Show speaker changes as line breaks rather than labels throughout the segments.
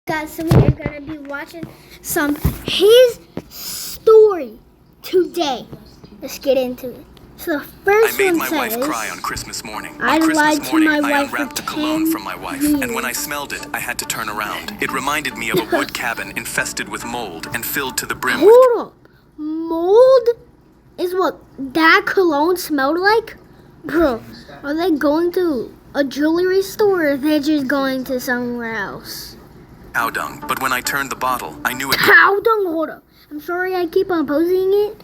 Guys, so we are gonna be watching some his story today. Let's get into it. So the first
I made
one
my
says,
wife cry on Christmas morning.
I
On Christmas
lied to
morning,
my
I
wife
unwrapped
for
the cologne
10
from my wife,
years.
and when I smelled it, I had to turn around. It reminded me of a wood cabin infested with mold and filled to the brim with...
Hold up. Mold is what that cologne smelled like? Bro, are they going to a jewelry store or are they just going to somewhere else?
cow dung. But when I turned the bottle, I knew it...
Cow dung? Hold up. I'm sorry I keep on posing it.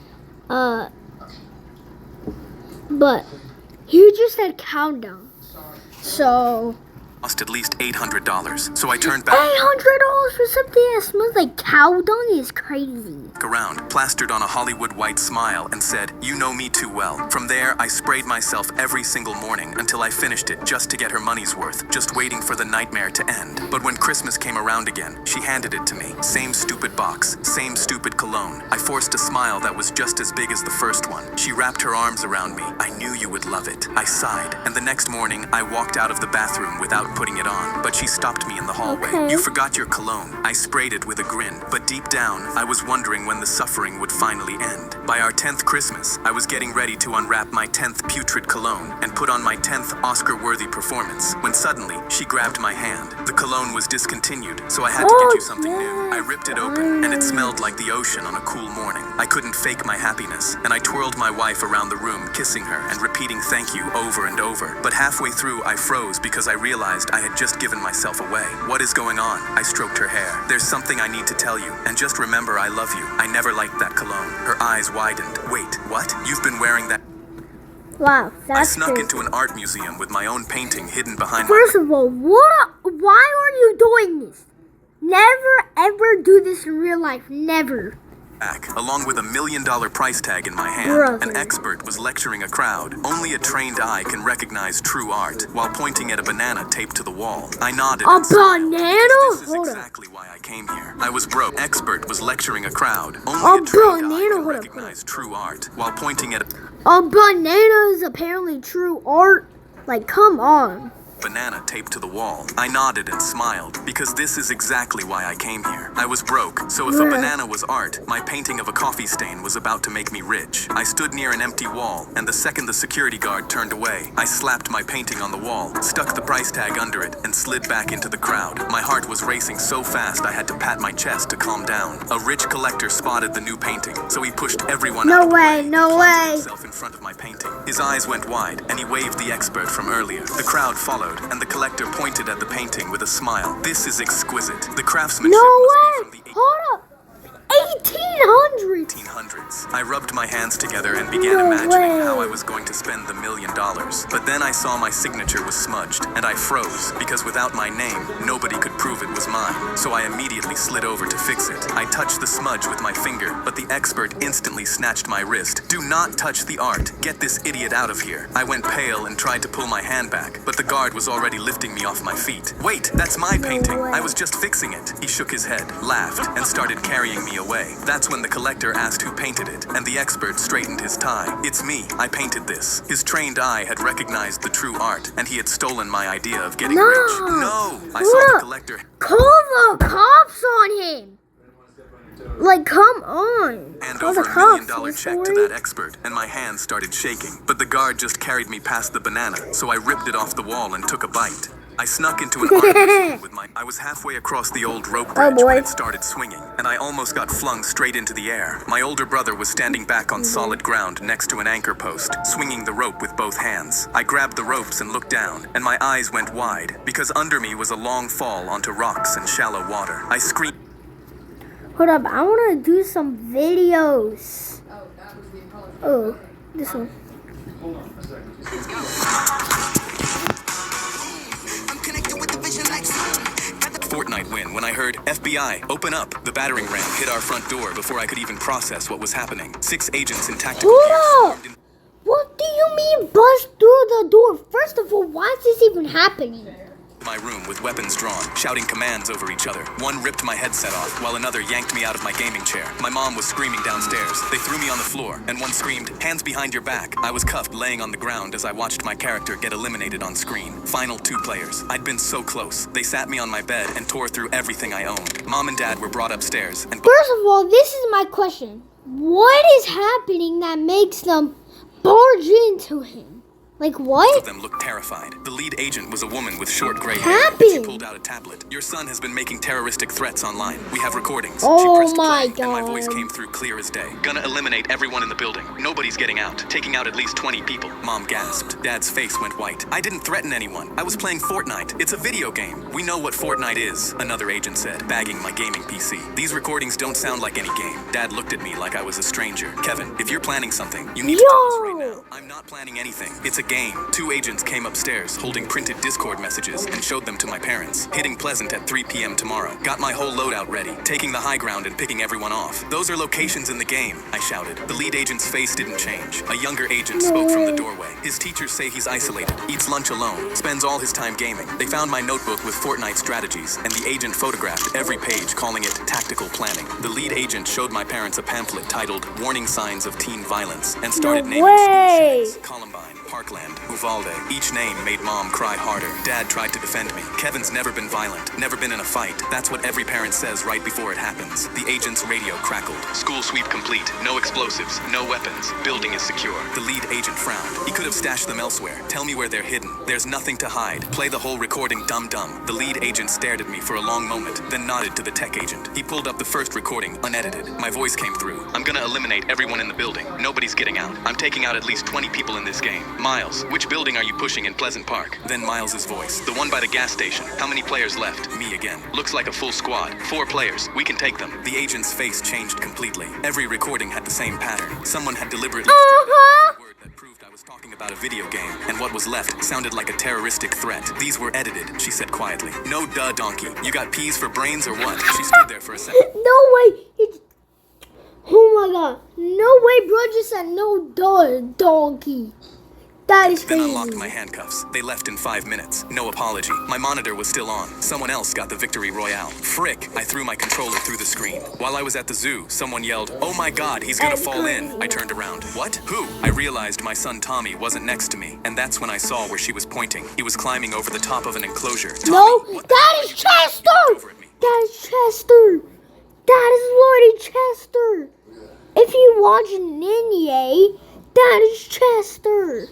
But you just said cow dung. So...
cost at least $800. So I turned back
$800 for something that smells like cow dung is crazy.
around, plastered on a Hollywood white smile, and said, "You know me too well." From there, I sprayed myself every single morning until I finished it just to get her money's worth, just waiting for the nightmare to end. But when Christmas came around again, she handed it to me. Same stupid box, same stupid cologne. I forced a smile that was just as big as the first one. She wrapped her arms around me. "I knew you would love it." I sighed, and the next morning, I walked out of the bathroom without putting it on. But she stopped me in the hallway.
Okay.
"You forgot your cologne." I sprayed it with a grin, but deep down, I was wondering when the suffering would finally end. By our 10th Christmas, I was getting ready to unwrap my 10th putrid cologne and put on my 10th Oscar-worthy performance, when suddenly, she grabbed my hand. The cologne was discontinued, so I had to get you something new. I ripped it open, and it smelled like the ocean on a cool morning. I couldn't fake my happiness, and I twirled my wife around the room, kissing her and repeating thank you over and over. But halfway through, I froze because I realized I had just given myself away. "What is going on?" I stroked her hair. "There's something I need to tell you, and just remember I love you. I never liked that cologne." Her eyes widened. "Wait, what? You've been wearing that?"
Wow,
I
that's
snuck
crazy.
into an art museum with my own painting hidden behind
First of all, why are you doing this? Never ever do this in real life. Never.
back, along with $1 million price tag in my hand.
Brother.
An expert was lecturing a crowd. Only a trained eye can recognize true art, while pointing at a banana taped to the wall. I nodded.
A
and smiled,
banana?
because This is
Hold up.
exactly why I came here. I was broke. Expert was lecturing a crowd.
A
Only a trained eye
banana?
can
Hold up.
recognize true art, while pointing at a
A banana is apparently true art. Like, come on.
banana taped to the wall. I nodded and smiled, because this is exactly why I came here. I was broke, so if a
Yeah.
banana was art, my painting of a coffee stain was about to make me rich. I stood near an empty wall, and the second the security guard turned away, I slapped my painting on the wall, stuck the price tag under it, and slid back into the crowd. My heart was racing so fast I had to pat my chest to calm down. A rich collector spotted the new painting, so he pushed everyone
No
out of the
way,
way
no
and planted
way.
himself in front of my painting. His eyes went wide, and he waved the expert from earlier. The crowd followed, and the collector pointed at the painting with a smile. "This is exquisite. The craftsmanship
No
must
way.
be from the
Hold up. 1800s.
1800s. I rubbed my hands together and began
No
imagining
way.
how I was going to spend the $1 million. But then I saw my signature was smudged, and I froze, because without my name, nobody could prove it was mine. So I immediately slid over to fix it. I touched the smudge with my finger, but the expert instantly snatched my wrist. "Do not touch the art. Get this idiot out of here." I went pale and tried to pull my hand back, but the guard was already lifting me off my feet. "Wait, that's my painting.
way.
I was just fixing it." He shook his head, laughed, and started carrying me away. That's when the collector asked who painted it, and the expert straightened his tie. "It's me. I painted this." His trained eye had recognized the true art, and he had stolen my idea of getting
No.
rich. No! I
Hold
saw the
up.
collector
Call the cops on him. Like, come on.
hand
Call
over
the
$1 million
cops.
check to that expert, and my hands started shaking. But the guard just carried me past the banana, so I ripped it off the wall and took a bite. I snuck into an art museum with my... I was halfway across the old rope bridge
boy.
when it started swinging, and I almost got flung straight into the air. My older brother was standing back on solid ground next to an anchor post, swinging the rope with both hands. I grabbed the ropes and looked down, and my eyes went wide, because under me was a long fall onto rocks and shallow water. I screamed...
Hold up, I want to do some videos. Oh, this one.
Fortnite win when I heard FBI open up. The battering ram hit our front door before I could even process what was happening. 6 agents in tactical gear
Hold up!
swarmed in.
What do you mean bust through the door? First of all, why is this even happening?
my room with weapons drawn, shouting commands over each other. One ripped my headset off, while another yanked me out of my gaming chair. My mom was screaming downstairs. They threw me on the floor, and one screamed, "Hands behind your back." I was cuffed, laying on the ground as I watched my character get eliminated on screen. Final 2 players. I'd been so close. They sat me on my bed and tore through everything I owned. Mom and Dad were brought upstairs, and
First of all, this is my question. What is happening that makes them barge into him? Like
both
what?
of them looked terrified. The lead agent was a woman with short gray hair.
Happened?
She pulled out a tablet. "Your son has been making terroristic threats online. We have recordings."
Oh
She pressed
my
play, and my voice
God.
came through clear as day. "Gonna eliminate everyone in the building. Nobody's getting out. Taking out at least 20 people." Mom gasped. Dad's face went white. "I didn't threaten anyone. I was playing Fortnite. It's a video game." "We know what Fortnite is," another agent said, bagging my gaming PC. "These recordings don't sound like any game." Dad looked at me like I was a stranger. "Kevin, if you're planning something, you need to tell us right now." "I'm not planning anything. It's a game." 2 agents came upstairs holding printed Discord messages and showed them to my parents. "Hitting Pleasant at 3 p.m. tomorrow. Got my whole loadout ready. Taking the high ground and picking everyone off. Those are locations in the game," I shouted. The lead agent's face didn't change. A younger agent spoke from the doorway. "His teachers say he's isolated, eats lunch alone, spends all his time gaming. They found my notebook with Fortnite strategies, and the agent photographed every page, calling it tactical planning." The lead agent showed my parents a pamphlet titled Warning Signs of Teen Violence and started naming school
way.
shootings. Columbine, Parkland, Uvalde. Each name made Mom cry harder. Dad tried to defend me. "Kevin's never been violent, never been in a fight. That's what every parent says right before it happens." The agent's radio crackled. "School sweep complete. No explosives, no weapons. Building is secure." The lead agent frowned. "He could have stashed them elsewhere. Tell me where they're hidden. There's nothing to hide. Play the whole recording dum-dum." The lead agent stared at me for a long moment, then nodded to the tech agent. He pulled up the first recording, unedited. My voice came through. "I'm gonna eliminate everyone in the building. Nobody's getting out. I'm taking out at least 20 people in this game. Miles, which building are you pushing in Pleasant Park?" Then Miles's voice. "The one by the gas station. How many players left?" Me again. "Looks like a full squad. 4 players. We can take them." The agent's face changed completely. Every recording had the same pattern. Someone had deliberately stripped out every word that proved I was talking about a video game, and what was left sounded like a terroristic threat. "These were edited," she said quietly. "No duh, donkey. You got peas for brains or what?" She stood there for a second.
No way. Oh my God. No way, bro. Just said no donkey. That is
Then
crazy.
unlocked my handcuffs. They left in 5 minutes. No apology. My monitor was still on. Someone else got the victory royale. Frick! I threw my controller through the screen. While I was at the zoo, someone yelled, "Oh my God, he's gonna
That's
fall in."
crazy.
I turned around. "What? Who?" I realized my son Tommy wasn't next to me, and that's when I saw where she was pointing. He was climbing over the top of an enclosure.
No,
"Tommy, what the hell
that
are
is
you doing?" He
Chester.
looked over at me.
That is Chester. That is Lordy Chester. If you watch Ninja, that is Chester.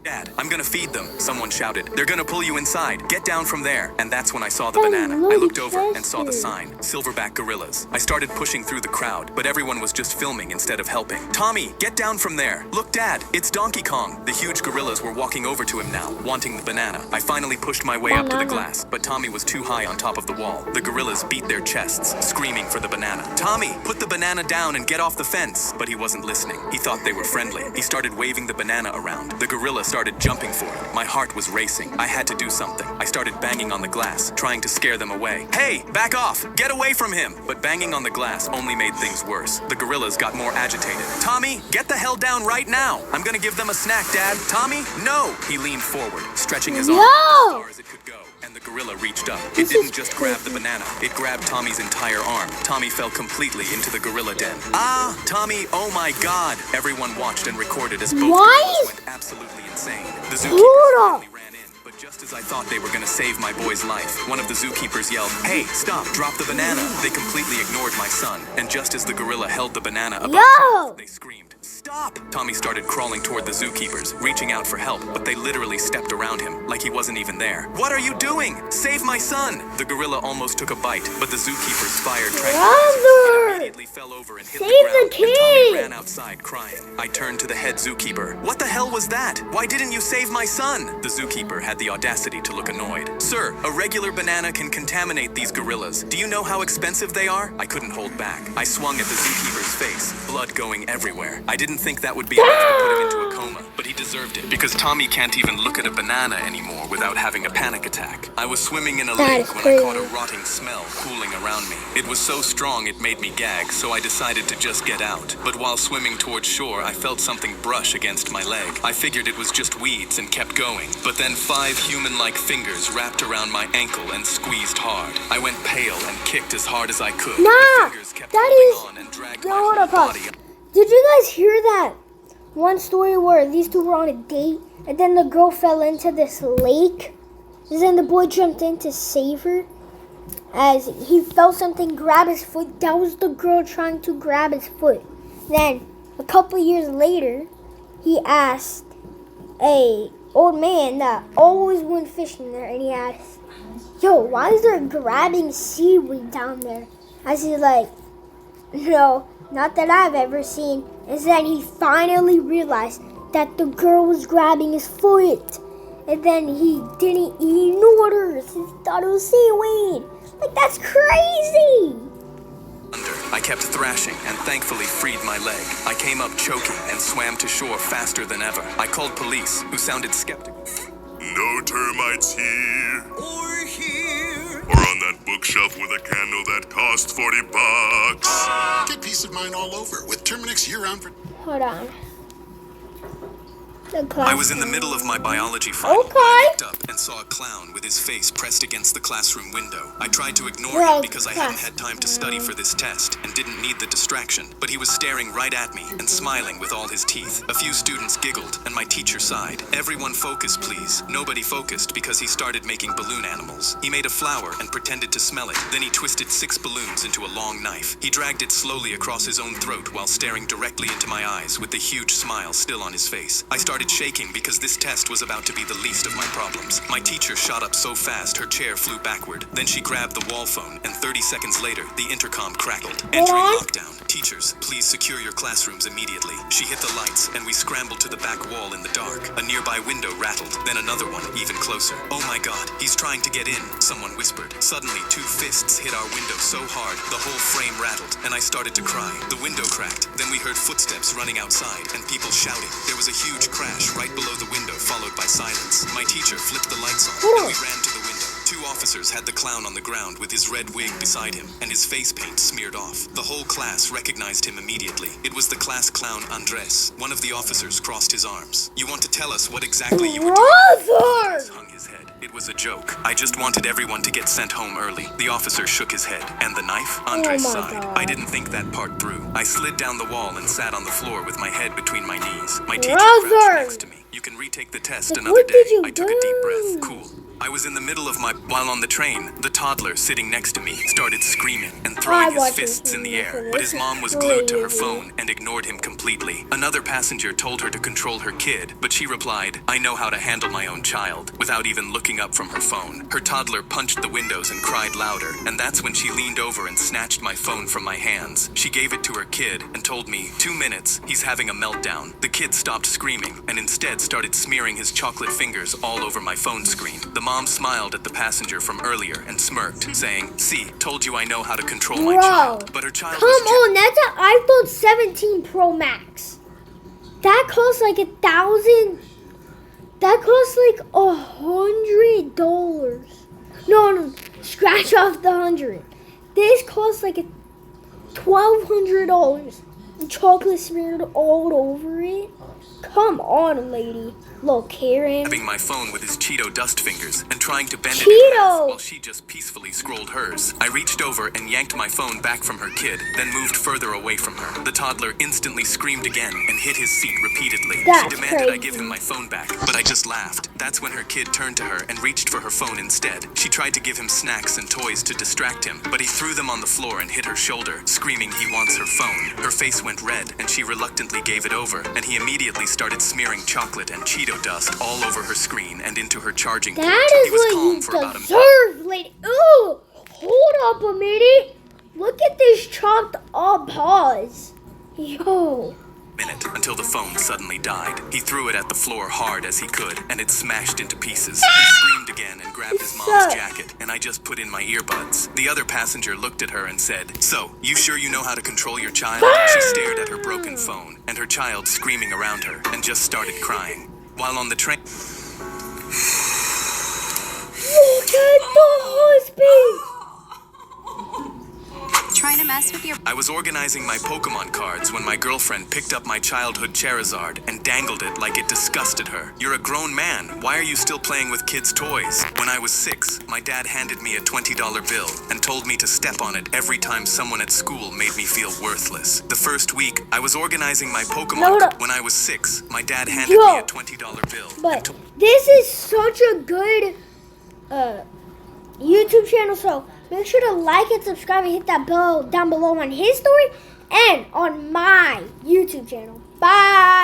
"Dad, I'm gonna feed them," someone shouted. "They're gonna pull you inside. Get down from there." And that's when I saw the
Hey,
banana. I
look,
looked over and saw the
Chester.
sign, Silverback Gorillas. I started pushing through the crowd, but everyone was just filming instead of helping. "Tommy, get down from there. Look, Dad, it's Donkey Kong." The huge gorillas were walking over to him now, wanting the banana. I finally pushed my way up to the
Banana.
glass, but Tommy was too high on top of the wall. The gorillas beat their chests, screaming for the banana. "Tommy, put the banana down and get off the fence." But he wasn't listening. He thought they were friendly. He started waving the banana around. The gorilla started jumping for it. My heart was racing. I had to do something. I started banging on the glass, trying to scare them away. "Hey, back off! Get away from him!" But banging on the glass only made things worse. The gorillas got more agitated. "Tommy, get the hell down right now! I'm gonna give them a snack, Dad. Tommy, no!" He leaned forward, stretching his arm as far as it could go, and the gorilla reached up. It
This
didn't
is
just grab the banana. It grabbed Tommy's entire arm. Tommy fell completely into the gorilla den. "Ah, Tommy, oh my God!" Everyone watched and recorded as both
Why
gorillas
is-
went absolutely insane. The
Hold
zookeepers
up.
finally ran in, but just as I thought they were gonna save my boy's life, one of the zookeepers yelled, "Hey, stop, drop the banana." They completely ignored my son, and just as the gorilla held the banana above his
Yo!
mouth, they screamed, "Stop!" Tommy started crawling toward the zookeepers, reaching out for help, but they literally stepped around him, like he wasn't even there. "What are you doing? Save my son!" The gorilla almost took a bite, but the zookeepers fired tranquilizers.
Brother!
It immediately fell over and hit
Save
the ground,
the
and Tommy
kid!
ran outside crying. I turned to the head zookeeper. "What the hell was that? Why didn't you save my son?" The zookeeper had the audacity to look annoyed. "Sir, a regular banana can contaminate these gorillas. Do you know how expensive they are?" I couldn't hold back. I swung at the zookeeper's face, blood going everywhere. I didn't think that would be enough to put him into a coma, but he deserved it because Tommy can't even look at a banana anymore without having a panic attack. I was swimming in a
That
lake
is
when I
crazy.
caught a rotting smell cooling around me. It was so strong it made me gag, so I decided to just get out. But while swimming towards shore, I felt something brush against my leg. I figured it was just weeds and kept going. But then 5 human-like fingers wrapped around my ankle and squeezed hard. I went pale and kicked as hard as I could.
Nah,
The fingers kept
that
holding
is-
on and dragged
Yo,
my
hold
whole
up, pause.
body.
Did you guys hear that one story where these two were on a date and then the girl fell into this lake? And then the boy jumped in to save her. As he felt something grab his foot. That was the girl trying to grab his foot. Then, a couple years later, he asked a old man that always went fishing there, and he asked, "Yo, why is there grabbing seaweed down there?" As he's like, "No, not that I've ever seen." And then he finally realized that the girl was grabbing his foot. And then he ignored her. He thought it was seaweed. Like, that's crazy.
I kept thrashing and thankfully freed my leg. I came up choking and swam to shore faster than ever. I called police, who sounded skeptical.
No termites here.
Or here.
Or on that bookshelf with a candle that cost $40.
Get peace of mind all over with Terminix year-round for...
Hold on.
I was in the middle of my biology final.
Okay.
I looked up and saw a clown with his face pressed against the classroom window. I tried to ignore him because I hadn't had time to study for this test and didn't need the distraction. But he was staring right at me and smiling with all his teeth. A few students giggled and my teacher sighed. "Everyone focus, please." Nobody focused because he started making balloon animals. He made a flower and pretended to smell it. Then he twisted 6 balloons into a long knife. He dragged it slowly across his own throat while staring directly into my eyes with the huge smile still on his face. I started shaking because this test was about to be the least of my problems. My teacher shot up so fast her chair flew backward. Then she grabbed the wall phone and 30 seconds later the intercom crackled. Entering lockdown. Teachers, please secure your classrooms immediately. She hit the lights and we scrambled to the back wall in the dark. A nearby window rattled, then another one even closer. "Oh my God, he's trying to get in," someone whispered. Suddenly 2 fists hit our window so hard the whole frame rattled and I started to cry. The window cracked. Then we heard footsteps running outside and people shouting. There was a huge crash right below the window, followed by silence. My teacher flipped the lights on and we ran to the window. 2 officers had the clown on the ground with his red wig beside him and his face paint smeared off. The whole class recognized him immediately. It was the class clown Andres. One of the officers crossed his arms. "You want to tell us what exactly you were doing?"
Brother!
Andres hung his head. "It was a joke. I just wanted everyone to get sent home early." The officer shook his head. "And the knife?" Andres
my
sighed.
God.
"I didn't think that part through." I slid down the wall and sat on the floor with my head between my knees. My teacher crouched
Brother!
next to me. "You can retake the test
Like,
another
what
day."
did you
I took a deep
do?
breath. Cool. I was in the middle of while on the train, the toddler sitting next to me started screaming and throwing his
watched
fists
this
in the
movie,
air,
so
but
this
his
is
mom was glued to her
crazy.
phone and ignored him completely. Another passenger told her to control her kid, but she replied, "I know how to handle my own child," without even looking up from her phone. Her toddler punched the windows and cried louder, and that's when she leaned over and snatched my phone from my hands. She gave it to her kid and told me, "2 minutes, he's having a meltdown." The kid stopped screaming and instead started smearing his chocolate fingers all over my phone screen. The mom smiled at the passenger from earlier and smirked, saying, "See, told you I know how to control my
Bro,
child." But her child
come
was
on, that's an iPhone 17 Pro Max. That costs like $1,000. That costs like $100. No, scratch off the 100. This costs like $1,200. Chocolate smeared all over it. Come on, lady. Look, Karen.
grabbing my phone with his Cheeto dust fingers and trying to bend it in
Cheeto!
half while she just peacefully scrolled hers. I reached over and yanked my phone back from her kid, then moved further away from her. The toddler instantly screamed again and hit his seat repeatedly.
That's
She demanded I
crazy.
give him my phone back, but I just laughed. That's when her kid turned to her and reached for her phone instead. She tried to give him snacks and toys to distract him, but he threw them on the floor and hit her shoulder, screaming he wants her phone. Her face went red and she reluctantly gave it over, and he immediately started smearing chocolate and Cheeto dust all over her screen and into her charging port.
That
He
is
was
what
calm
you
for about a
deserve, lady. Ooh, hold up a minute. Look at this chopped up paws. Yo,
minute until the phone suddenly died. He threw it at the floor hard as he could, and it smashed into pieces. He screamed again and grabbed his mom's jacket, and I just put in my earbuds. The other passenger looked at her and said, "So, you sure you know how to control your child?" She stared at her broken phone and her child screaming around her and just started crying. While on the train...
Look at the husband!
Trying to mess with your...
I was organizing my Pokemon cards when my girlfriend picked up my childhood Charizard and dangled it like it disgusted her. "You're a grown man. Why are you still playing with kids' toys?" When I was 6, my dad handed me a $20 bill and told me to step on it every time someone at school made me feel worthless. The first week, I was organizing my Pokemon... When I was 6, my dad handed me a $20 bill.
But this is such a good YouTube channel, so make sure to like and subscribe and hit that bell down below on his story and on my YouTube channel. Bye!